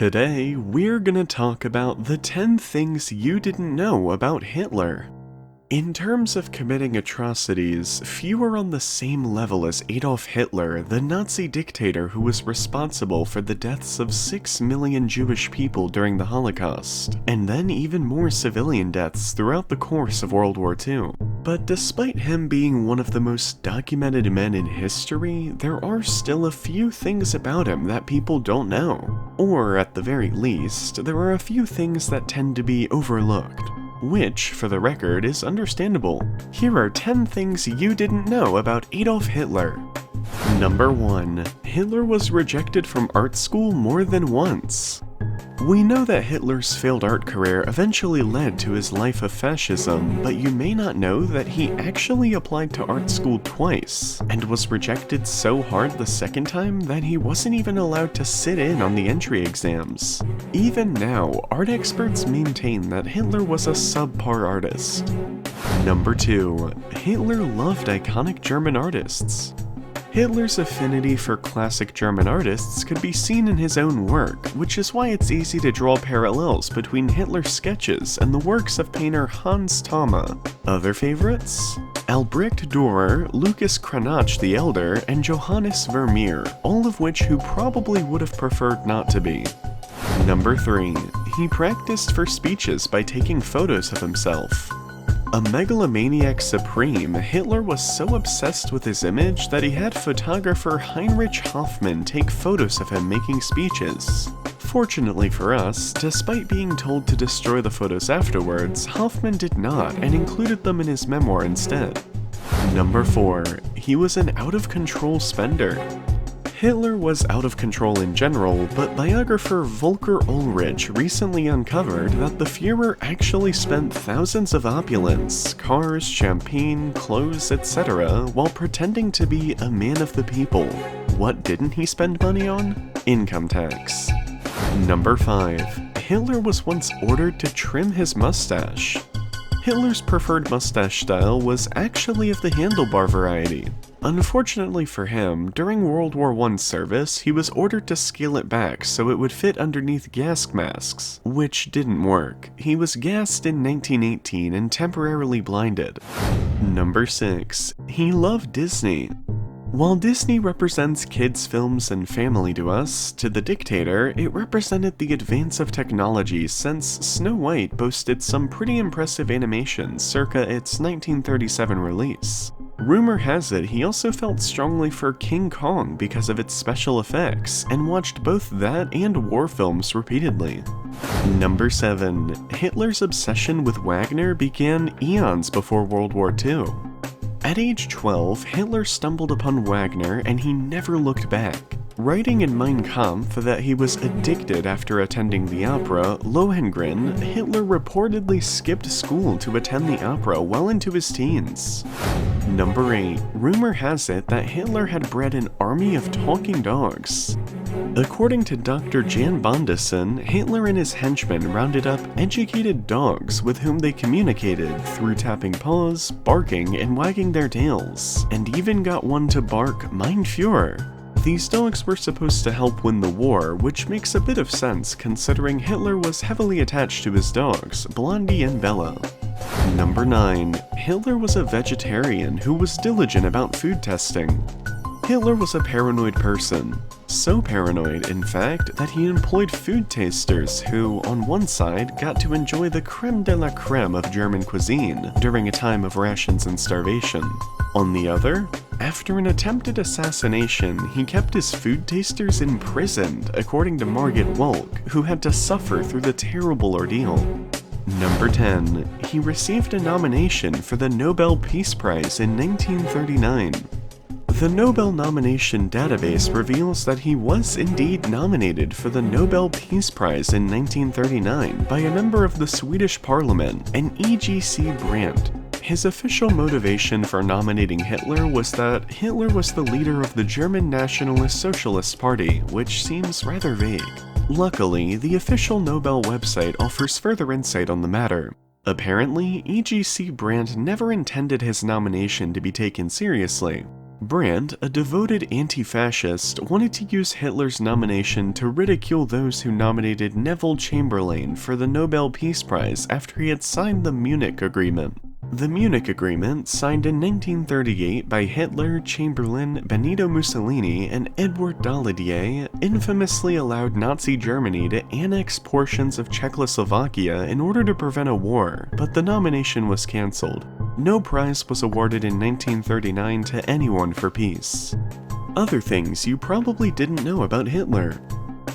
Today, we're gonna talk about the 10 things you didn't know about Hitler. In terms of committing atrocities, few are on the same level as Adolf Hitler, the Nazi dictator who was responsible for the deaths of 6 million Jewish people during the Holocaust, and then even more civilian deaths throughout the course of World War II. But despite him being one of the most documented men in history, there are still a few things about him that people don't know. Or, at the very least, there are a few things that tend to be overlooked. Which, for the record, is understandable. Here are 10 things you didn't know about Adolf Hitler. Number 1. Hitler was rejected from art school more than once. We know that Hitler's failed art career eventually led to his life of fascism, but you may not know that he actually applied to art school twice, and was rejected so hard the second time that he wasn't even allowed to sit in on the entry exams. Even now, art experts maintain that Hitler was a subpar artist. Number 2. Hitler loved iconic German artists. Hitler's affinity for classic German artists could be seen in his own work, which is why it's easy to draw parallels between Hitler's sketches and the works of painter Hans Thoma. Other favorites? Albrecht Dürer, Lucas Cranach the Elder, and Johannes Vermeer, all of which who probably would have preferred not to be. Number 3. He practiced for speeches by taking photos of himself. A megalomaniac supreme, Hitler was so obsessed with his image that he had photographer Heinrich Hoffmann take photos of him making speeches. Fortunately for us, despite being told to destroy the photos afterwards, Hoffmann did not and included them in his memoir instead. Number 4. He was an out-of-control spender. Hitler was out of control in general, but biographer Volker Ulrich recently uncovered that the Führer actually spent thousands of opulence, cars, champagne, clothes, etc., while pretending to be a man of the people. What didn't he spend money on? Income tax. Number 5. Hitler was once ordered to trim his mustache. Hitler's preferred mustache style was actually of the handlebar variety. Unfortunately for him, during World War I service, he was ordered to scale it back so it would fit underneath gas masks, which didn't work. He was gassed in 1918 and temporarily blinded. Number 6. He loved Disney. While Disney represents kids' films and family to us, to the dictator, it represented the advance of technology since Snow White boasted some pretty impressive animations circa its 1937 release. Rumor has it he also felt strongly for King Kong because of its special effects, and watched both that and war films repeatedly. Number 7. Hitler's obsession with Wagner began eons before World War II. At age 12, Hitler stumbled upon Wagner and he never looked back. Writing in Mein Kampf that he was addicted after attending the opera Lohengrin, Hitler reportedly skipped school to attend the opera well into his teens. Number 8. Rumor has it that Hitler had bred an army of talking dogs. According to Dr. Jan Bondeson, Hitler and his henchmen rounded up educated dogs with whom they communicated through tapping paws, barking, and wagging their tails, and even got one to bark Mein Führer. These dogs were supposed to help win the war, which makes a bit of sense considering Hitler was heavily attached to his dogs, Blondie and Bella. Number 9. Hitler was a vegetarian who was diligent about food testing. Hitler was a paranoid person. So paranoid, in fact, that he employed food tasters who, on one side, got to enjoy the creme de la creme of German cuisine during a time of rations and starvation. On the other, after an attempted assassination, he kept his food tasters imprisoned, according to Margit Wolk, who had to suffer through the terrible ordeal. Number 10. He received a nomination for the Nobel Peace Prize in 1939. The Nobel nomination database reveals that he was indeed nominated for the Nobel Peace Prize in 1939 by a member of the Swedish parliament, an E.G.C. Brandt. His official motivation for nominating Hitler was that Hitler was the leader of the German Nationalist Socialist Party, which seems rather vague. Luckily, the official Nobel website offers further insight on the matter. Apparently, E.G.C. Brandt never intended his nomination to be taken seriously. Brandt, a devoted anti-fascist, wanted to use Hitler's nomination to ridicule those who nominated Neville Chamberlain for the Nobel Peace Prize after he had signed the Munich Agreement. The Munich Agreement, signed in 1938 by Hitler, Chamberlain, Benito Mussolini, and Edward Daladier, infamously allowed Nazi Germany to annex portions of Czechoslovakia in order to prevent a war, but the nomination was cancelled. No prize was awarded in 1939 to anyone for peace. Other things you probably didn't know about Hitler.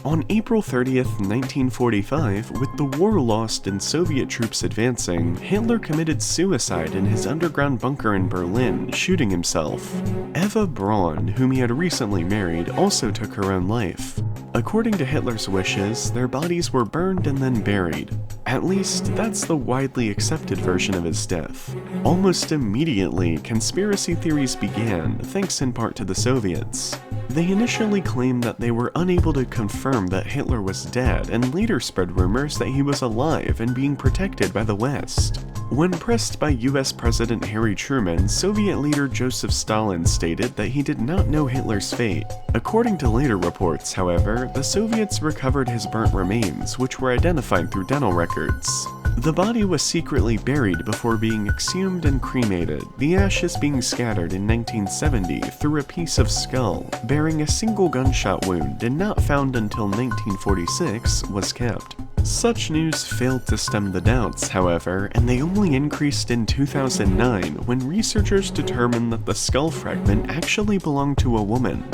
On April 30th, 1945, with the war lost and Soviet troops advancing, Hitler committed suicide in his underground bunker in Berlin, shooting himself. Eva Braun, whom he had recently married, also took her own life. According to Hitler's wishes, their bodies were burned and then buried. At least, that's the widely accepted version of his death. Almost immediately, conspiracy theories began, thanks in part to the Soviets. They initially claimed that they were unable to confirm that Hitler was dead, and later spread rumors that he was alive and being protected by the West. When pressed by US President Harry Truman, Soviet leader Joseph Stalin stated that he did not know Hitler's fate. According to later reports, however, the Soviets recovered his burnt remains, which were identified through dental records. The body was secretly buried before being exhumed and cremated, the ashes being scattered in 1970 through a piece of skull, bearing a single gunshot wound and not found until 1946, was kept. Such news failed to stem the doubts, however, and they only increased in 2009 when researchers determined that the skull fragment actually belonged to a woman.